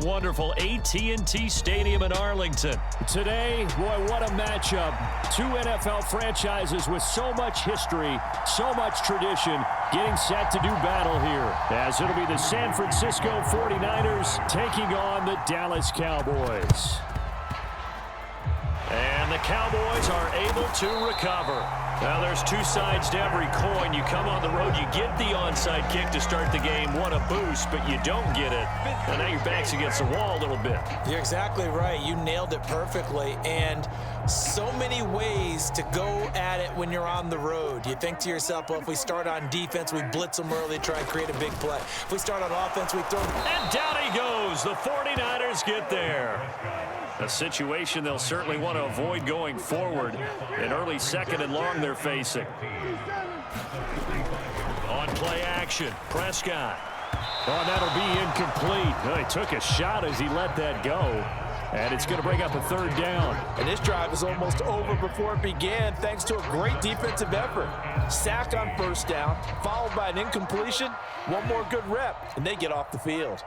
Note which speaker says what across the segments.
Speaker 1: wonderful AT&T Stadium in Arlington.
Speaker 2: Today, boy, what a matchup. Two NFL franchises with so much history, so much tradition, getting set to do battle here. As it'll be the San Francisco 49ers taking on the Dallas Cowboys.
Speaker 1: And the Cowboys are able to recover. Now, there's two sides to every coin. You come on the road, you get the onside kick to start the game. What a boost, but you don't get it. And now your back's against the wall a little bit.
Speaker 3: You're exactly right. You nailed it perfectly. And so many ways to go at it when you're on the road. You think to yourself, well, if we start on defense, we blitz them early, try and create a big play. If we start on offense, we throw them.
Speaker 1: And down he goes. The 49ers get there. A situation they'll certainly want to avoid going forward. An early second and long they're facing. On play action, Prescott.
Speaker 2: Oh, that'll be incomplete. Oh, he took a shot as he let that go. And it's going to bring up a third down.
Speaker 3: And this drive is almost over before it began thanks to a great defensive effort. Sack on first down, followed by an incompletion. One more good rep, and they get off the field.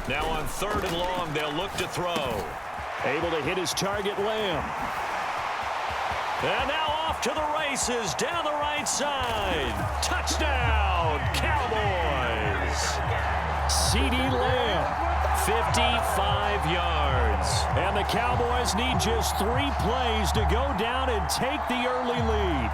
Speaker 1: Now on third and long, they'll look to throw.
Speaker 2: Able to hit his target, Lamb.
Speaker 1: And now off to the races, down the right side. Touchdown, Cowboys.
Speaker 2: CeeDee Lamb, 55 yards. And the Cowboys need just 3 plays to go down and take the early lead.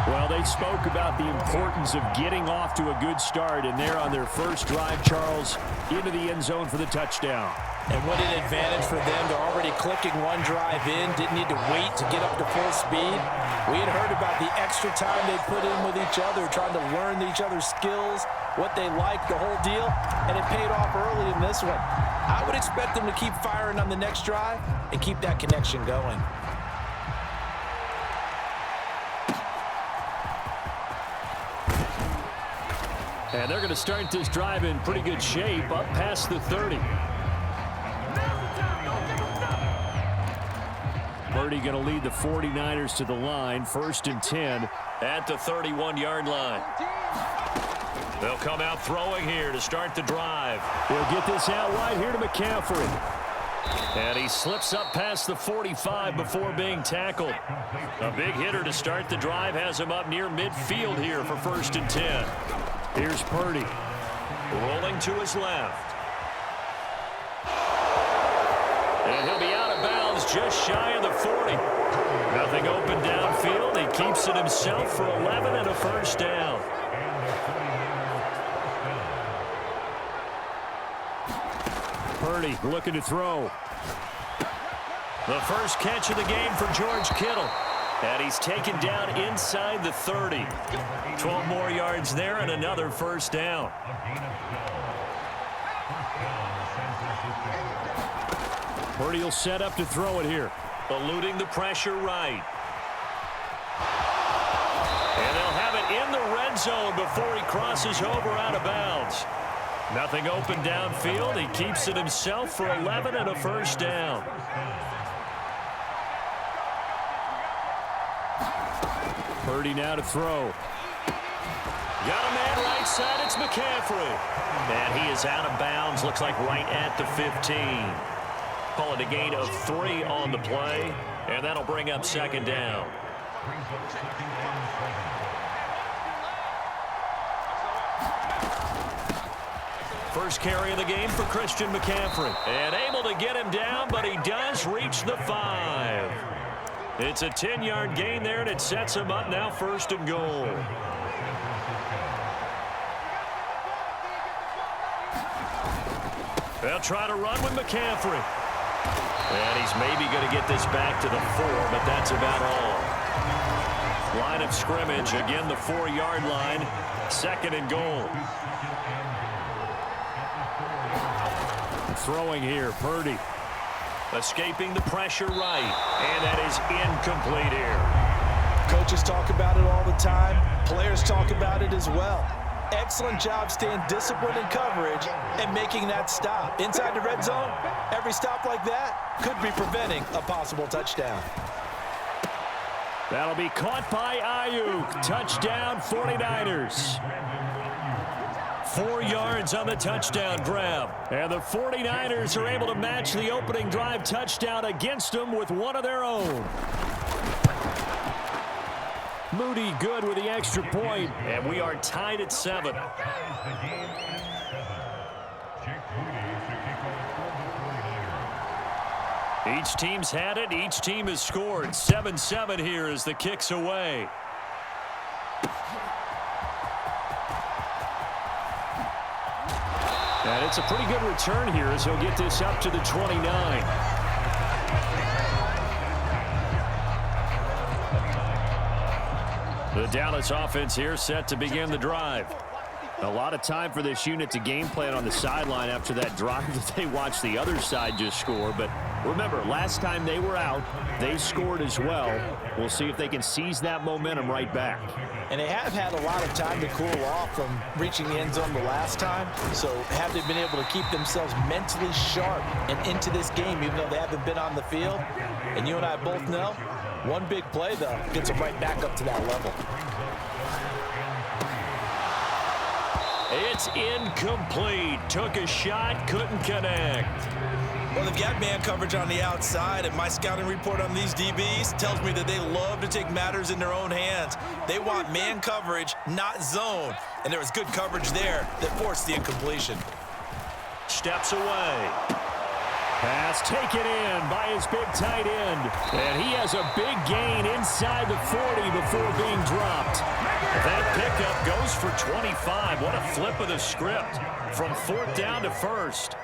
Speaker 2: Well, they spoke about the importance of getting off to a good start, and they're on their first drive, Charles, into the end zone for the touchdown.
Speaker 3: And what an advantage for them. They're already clicking one drive in, didn't need to wait to get up to full speed. We had heard about the extra time they put in with each other, trying to learn each other's skills, what they like, the whole deal, and it paid off early in this one. I would expect them to keep firing on the next drive and keep that connection going.
Speaker 2: And they're going to start this drive in pretty good shape, up past the 30. Purdy going to lead the 49ers to the line, 1st and 10.
Speaker 1: At the 31-yard line. They'll come out throwing here to start the drive.
Speaker 2: They'll get this out wide here to McCaffrey.
Speaker 1: And he slips up past the 45 before being tackled. A big hitter to start the drive has him up near midfield here for 1st and 10.
Speaker 2: Here's Purdy.
Speaker 1: Rolling to his left. And he'll be out of bounds just shy of the 40. Nothing open downfield. He keeps it himself for 11 and a first down.
Speaker 2: Purdy looking to throw.
Speaker 1: The first catch of the game for George Kittle. And he's taken down inside the 30. 12 more yards there and another first down.
Speaker 2: Purdy will set up to throw it here.
Speaker 1: Eluding the pressure right. And they'll have it in the red zone before he crosses over out of bounds. Nothing open downfield. He keeps it himself for 11 and a first down.
Speaker 2: Purdy now to throw.
Speaker 1: Got a man right side. It's McCaffrey. And he is out of bounds. Looks like right at the 15. Call it a gain of 3 on the play. And that'll bring up 2nd down. First carry of the game for Christian McCaffrey. And able to get him down, but he does reach the 5. It's a 10-yard gain there, and it sets him up now 1st and goal. They'll try to run with McCaffrey. And he's maybe going to get this back to the 4, but that's about all. Line of scrimmage, again the 4-yard line, 2nd and goal.
Speaker 2: Throwing here, Purdy.
Speaker 1: Escaping the pressure right, and that is incomplete here.
Speaker 3: Coaches talk about it all the time. Players talk about it as well. Excellent job staying disciplined in coverage and making that stop. Inside the red zone, every stop like that could be preventing a possible touchdown.
Speaker 2: That'll be caught by Ayuk. Touchdown 49ers. 4 yards on the touchdown grab. And the 49ers are able to match the opening drive touchdown against them with one of their own. Moody good with the extra point.
Speaker 1: And we are tied at 7.
Speaker 2: Each team's had it. Each team has scored. 7-7 here as the kick's away. And it's a pretty good return here as he'll get this up to the 29. The Dallas offense here set to begin the drive. A lot of time for this unit to game plan on the sideline after that drive that they watched the other side just score. But remember, last time they were out, they scored as well. We'll see if they can seize that momentum right back.
Speaker 3: And they have had a lot of time to cool off from reaching the end zone the last time. So have they been able to keep themselves mentally sharp and into this game, even though they haven't been on the field? And you and I both know, one big play, though, gets them right back up to that level.
Speaker 2: It's incomplete. Took a shot, couldn't connect.
Speaker 4: Well, they've got man coverage on the outside, and my scouting report on these DBs tells me that they love to take matters in their own hands. They want man coverage, not zone. And there was good coverage there that forced the incompletion.
Speaker 2: Steps away. Pass taken in by his big tight end. And he has a big gain inside the 40 before being dropped. That pickup goes for 25. What a flip of the script from 4th down to 1st.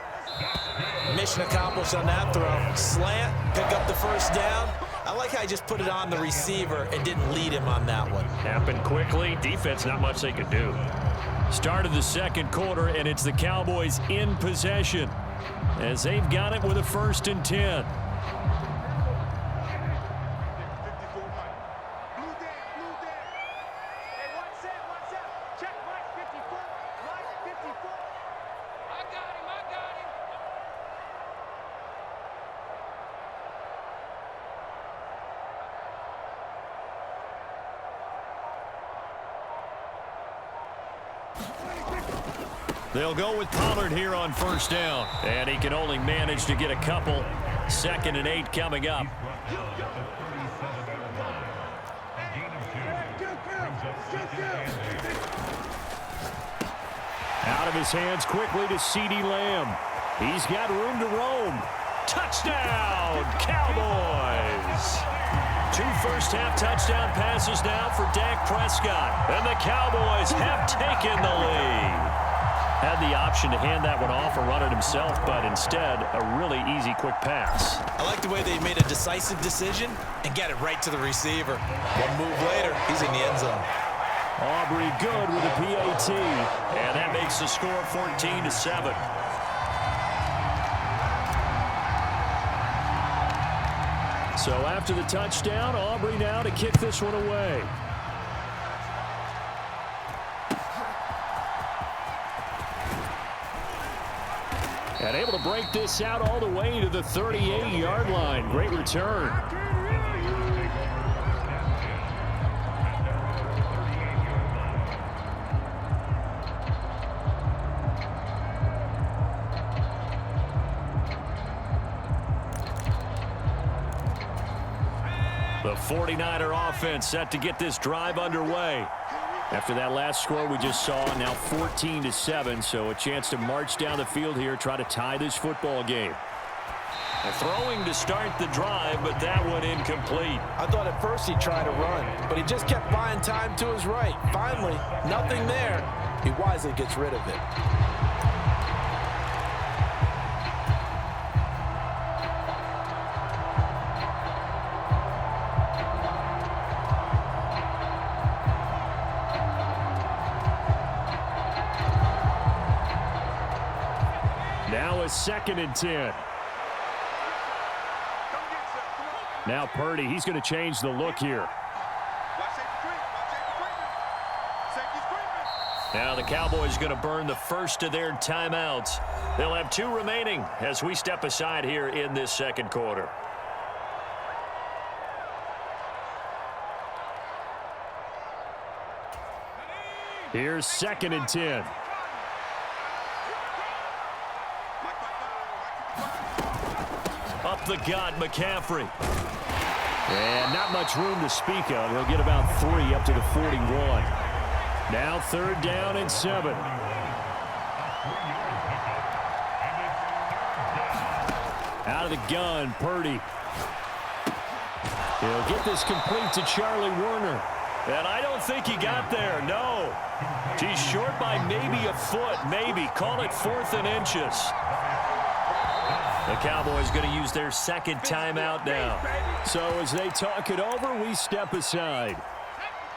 Speaker 3: Mission accomplished on that throw. Slant, pick up the 1st down. I like how he just put it on the receiver and didn't lead him on that one.
Speaker 2: Happened quickly. Defense, not much they could do. Start of the 2nd quarter, and it's the Cowboys in possession as they've got it with a 1st and 10. They'll go with Pollard here on 1st down. And he can only manage to get a couple. 2nd and 8 coming up. Out of his hands quickly to CeeDee Lamb. He's got room to roam. Touchdown, Cowboys! 2 first-half touchdown passes now for Dak Prescott. And the Cowboys have taken the lead. Had the option to hand that one off or run it himself, but instead, a really easy, quick pass.
Speaker 4: I like the way they made a decisive decision and get it right to the receiver. One move later, he's in the end zone.
Speaker 2: Aubrey good with a PAT. And that makes the score 14-7. So after the touchdown, Aubrey now to kick this one away. And able to break this out all the way to the 38-yard line. Great return. The 49er offense set to get this drive underway. After that last score we just saw, now 14-7, so a chance to march down the field here, try to tie this football game. And throwing to start the drive, but that one incomplete.
Speaker 3: I thought at first he'd try to run, but he just kept buying time to his right. Finally, nothing there. He wisely gets rid of it.
Speaker 2: Now a 2nd and 10. Now Purdy, he's going to change the look here. Now the Cowboys going to burn the first of their timeouts. They'll have 2 remaining as we step aside here in this 2nd quarter. Here's 2nd and 10. the gut, McCaffrey. And not much room to speak of. He'll get about 3 up to the 41. Now 3rd down and 7. Out of the gun, Purdy. He'll get this complete to Charlie Warner. And I don't think he got there, no. He's short by maybe a foot, maybe. Call it 4th and inches. The Cowboys going to use their 2nd timeout now. So as they talk it over, we step aside.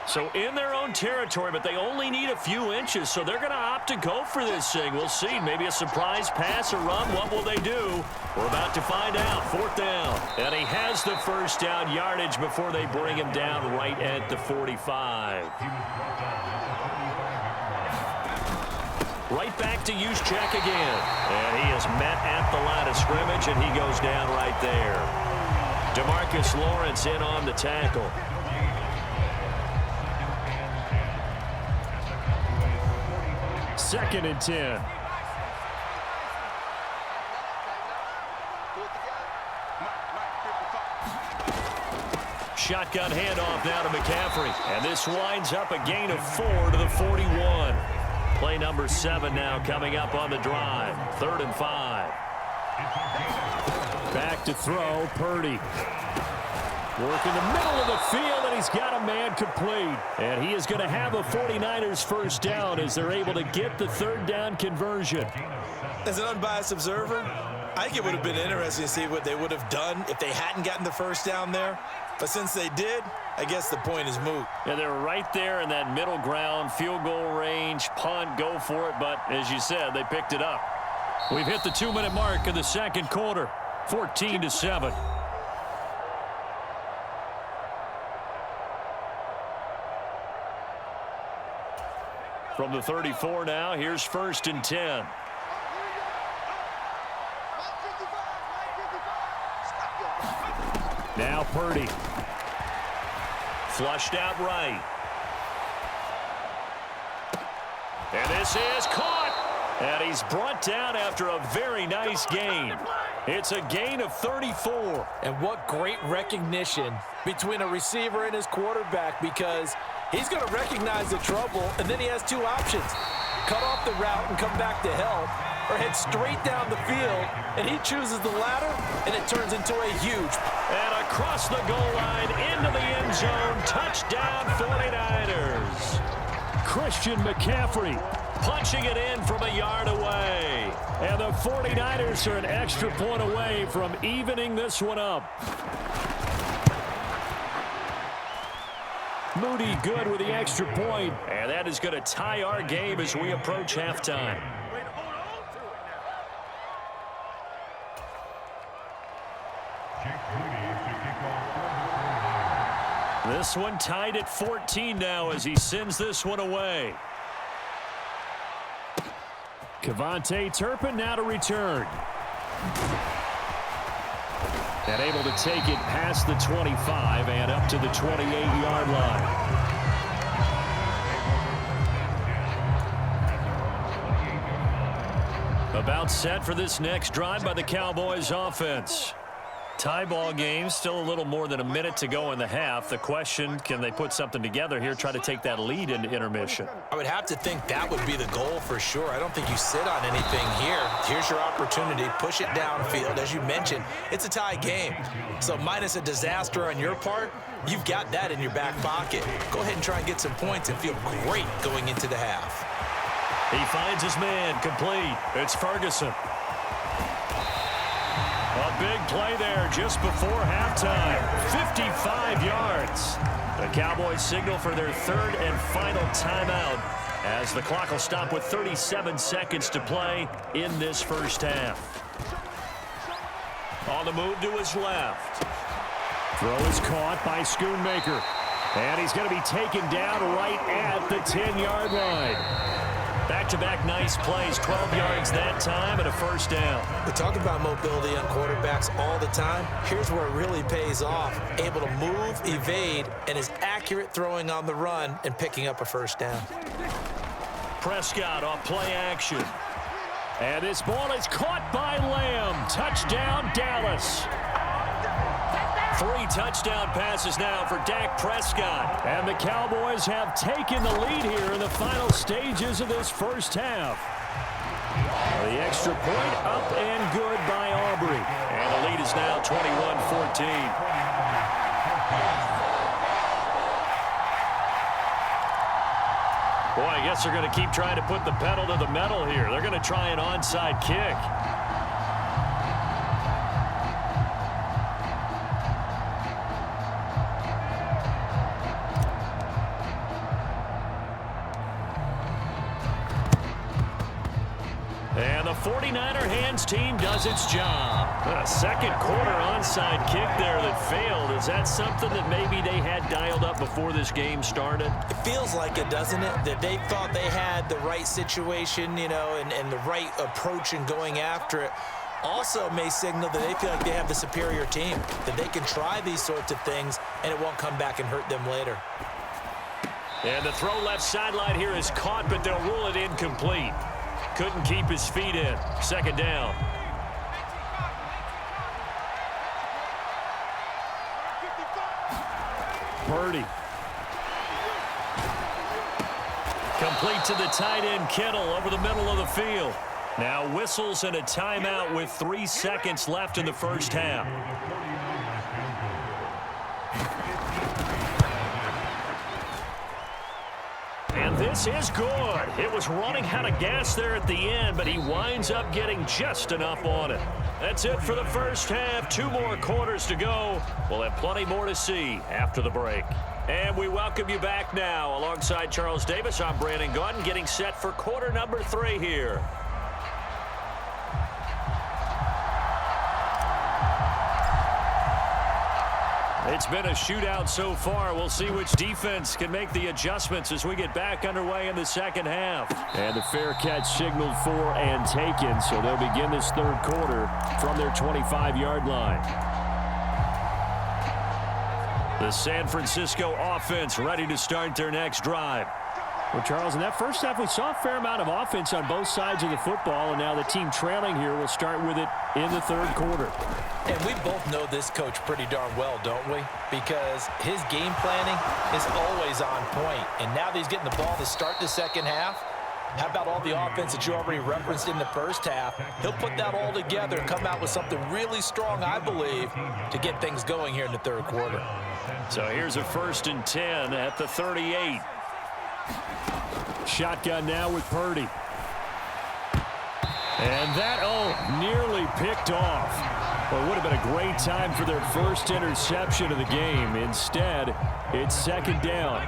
Speaker 2: So in their own territory, but they only need a few inches, so they're going to opt to go for this thing. We'll see. Maybe a surprise pass or run. What will they do? We're about to find out. 4th down. And he has the first down yardage before they bring him down right at the 45. Right back to use check again. And he is met at the line of scrimmage, and he goes down right there. DeMarcus Lawrence in on the tackle. Second and 10. Shotgun handoff now to McCaffrey. And this winds up a gain of 4 to the 41. Play number 7 now coming up on the drive. 3rd and 5. Back to throw, Purdy. Work in the middle of the field, and he's got a man complete. And he is going to have a 49ers first down as they're able to get the 3rd down conversion.
Speaker 4: As an unbiased observer, I think it would have been interesting to see what they would have done if they hadn't gotten the first down there. But since they did, I guess the point is moot.
Speaker 2: Yeah, they're right there in that middle ground, field goal range, punt, go for it. But as you said, they picked it up. We've hit the 2-minute mark of the 2nd quarter, 14-7. From the 34 now, here's 1st and 10. Now Purdy. Flushed out right. And this is caught. And he's brought down after a very nice gain. It's a gain of 34.
Speaker 3: And what great recognition between a receiver and his quarterback, because he's going to recognize the trouble, and then he has 2 options. Cut off the route and come back to help, or head straight down the field, and he chooses the latter, and it turns into a huge.
Speaker 2: And across the goal line, into the end zone, touchdown 49ers. Christian McCaffrey punching it in from a yard away. And the 49ers are an extra point away from evening this one up. Moody good with the extra point. And that is going to tie our game as we approach halftime. This one tied at 14 now as he sends this one away. Kevontae Turpin now to return. And able to take it past the 25 and up to the 28-yard line. About set for this next drive by the Cowboys offense. Tie ball game, still a little more than a minute to go in the half. The question, can they put something together here, try to take that lead into intermission?
Speaker 4: I would have to think that would be the goal for sure. I don't think you sit on anything here. Here's your opportunity. Push it downfield. As you mentioned, it's a tie game. So minus a disaster on your part, you've got that in your back pocket. Go ahead and try and get some points and feel great going into the half.
Speaker 2: He finds his man complete. It's Ferguson. A big play there just before halftime. 55 yards. The Cowboys signal for their 3rd and final timeout as the clock will stop with 37 seconds to play in this first half. On the move to his left. Throw is caught by Schoonmaker. And he's going to be taken down right at the 10-yard line. Back-to-back nice plays, 12 yards that time and a first down.
Speaker 4: We talk about mobility on quarterbacks all the time. Here's where it really pays off. Able to move, evade, and is accurate throwing on the run and picking up a first down.
Speaker 2: Prescott off play action. And this ball is caught by Lamb. Touchdown, Dallas. 3 touchdown passes now for Dak Prescott. And the Cowboys have taken the lead here in the final stages of this first half. The extra point up and good by Aubrey. And the lead is now 21-14. Boy, I guess they're going to keep trying to put the pedal to the metal here. They're going to try an onside kick. And the 49er hands team does its job. A second quarter onside kick there that failed. Is that something that maybe they had dialed up before this game started?
Speaker 3: It feels like it, doesn't it? That they thought they had the right situation, you know, and the right approach in going after it. Also may signal that they feel like they have the superior team, that they can try these sorts of things and it won't come back and hurt them later.
Speaker 2: And the throw left sideline here is caught, but they'll rule it incomplete. Couldn't keep his feet in. Second down. Purdy. Complete to the tight end, Kittle, over the middle of the field. Now whistles and a timeout with 3 seconds left in the first half. And this is good. It was running out of gas there at the end, but he winds up getting just enough on it. That's it for the first half. 2 more quarters to go. We'll have plenty more to see after the break. And we welcome you back now. Alongside Charles Davis, I'm Brandon Gaudin, getting set for quarter number 3 here. It's been a shootout so far. We'll see which defense can make the adjustments as we get back underway in the second half. And the fair catch signaled for and taken, so they'll begin this third quarter from their 25-yard line. The San Francisco offense ready to start their next drive. Well, Charles, in that first half, we saw a fair amount of offense on both sides of the football, and now the team trailing here will start with it in the third quarter.
Speaker 3: And we both know this coach pretty darn well, don't we? Because his game planning is always on point. And now that he's getting the ball to start the second half, how about all the offense that you already referenced in the first half? He'll put that all together and come out with something really strong, I believe, to get things going here in the third quarter.
Speaker 2: So here's a 1st and 10 at the 38. Shotgun now with Purdy. And that, nearly picked off. Well, it would have been a great time for their first interception of the game. Instead, it's second down.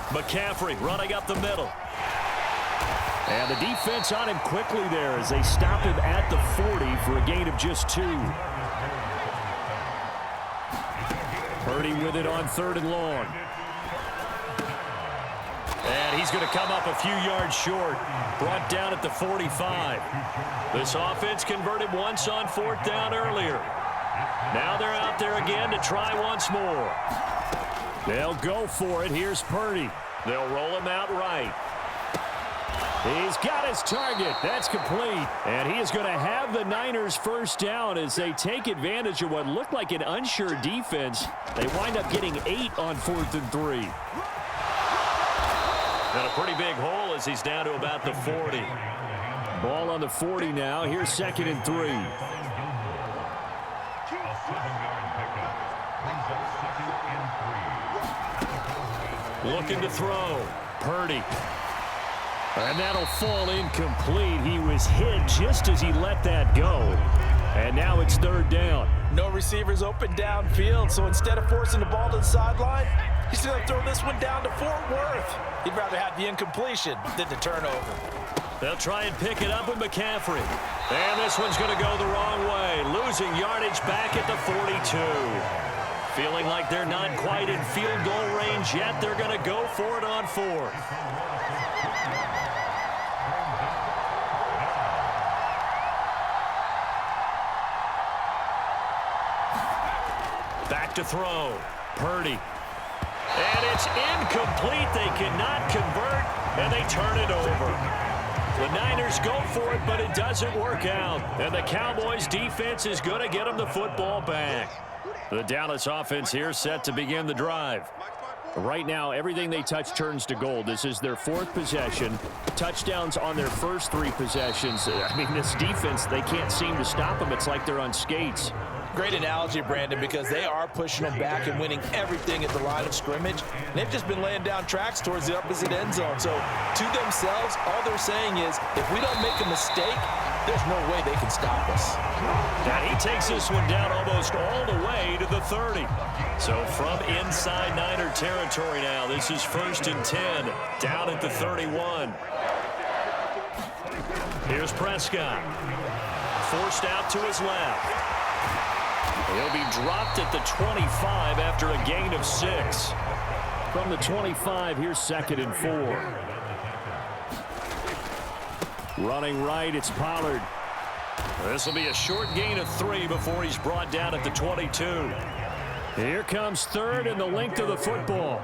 Speaker 2: McCaffrey running up the middle. And the defense on him quickly there as they stop him at the 40 for a gain of just 2. Purdy with it on 3rd and long. And he's going to come up a few yards short. Brought down at the 45. This offense converted once on 4th down earlier. Now they're out there again to try once more. They'll go for it. Here's Purdy. They'll roll him out right. He's got his target. That's complete. And he is going to have the Niners first down as they take advantage of what looked like an unsure defense. They wind up getting 8 on 4th and 3. And a pretty big hole as he's down to about the 40. Ball on the 40 now. Here's 2nd and 3. Looking to throw. Purdy. And that'll fall incomplete. He was hit just as he let that go. And now it's 3rd down.
Speaker 3: No receivers open downfield, so instead of forcing the ball to the sideline, he's going to throw this one down to Fort Worth. He'd rather have the incompletion than the turnover.
Speaker 2: They'll try and pick it up with McCaffrey. And this one's going to go the wrong way. Losing yardage back at the 42. Feeling like they're not quite in field goal range yet. They're going to go for it on 4th. Back to throw. Purdy. And it's incomplete. They cannot convert, and they turn it over. The Niners go for it, but it doesn't work out. And the Cowboys defense is going to get them the football back. The Dallas offense here set to begin the drive. Right now, everything they touch turns to gold. This is their fourth possession. Touchdowns on their first three possessions. I mean, this defense, they can't seem to stop them. It's like they're on skates.
Speaker 3: Great analogy, Brandon, because they are pushing them back and winning everything at the line of scrimmage. And they've just been laying down tracks towards the opposite end zone. So to themselves, all they're saying is, if we don't make a mistake, there's no way they can stop us.
Speaker 2: And he takes this one down almost all the way to the 30. So from inside Niner territory now, this is 1st and 10, down at the 31. Here's Prescott. Forced out to his left. He'll be dropped at the 25 after a gain of 6. From the 25, here's 2nd and 4. Running right, it's Pollard. This will be a short gain of 3 before he's brought down at the 22. Here comes 3rd and the length of the football.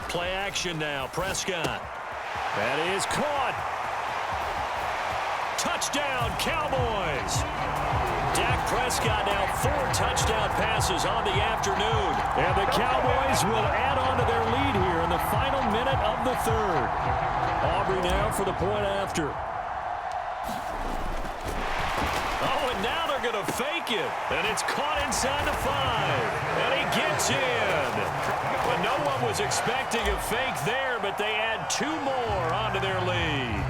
Speaker 2: Play action now, Prescott. That is caught. Touchdown, Cowboys. Dak Prescott now 4 touchdown passes on the afternoon. And the Cowboys will add on to their lead here in the final minute of the 3rd. Aubrey now for the point after. Oh, and now they're going to fake it. And it's caught inside the 5. And he gets in. But no one was expecting a fake there, but they add 2 more onto their lead.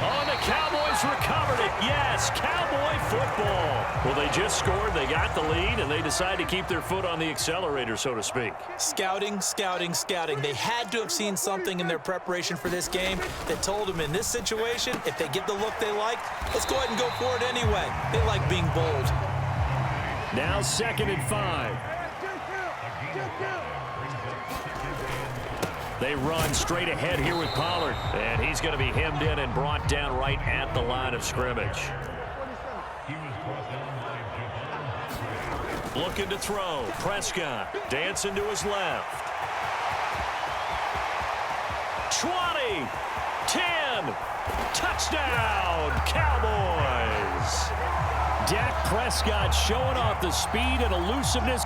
Speaker 2: Oh, and the Cowboys recovered it. Yes, Cowboy football. Well, they just scored, they got the lead, and they decide to keep their foot on the accelerator, so to speak.
Speaker 3: Scouting, scouting, scouting. They had to have seen something in their preparation for this game that told them in this situation, if they get the look they like, let's go ahead and go for it anyway. They like being bold.
Speaker 2: Now 2nd and 5. They run straight ahead here with Pollard. And he's going to be hemmed in and brought down right at the line of scrimmage. Looking to throw. Prescott dancing to his left. 20, 10, touchdown, Cowboys. Dak Prescott showing off the speed and elusiveness.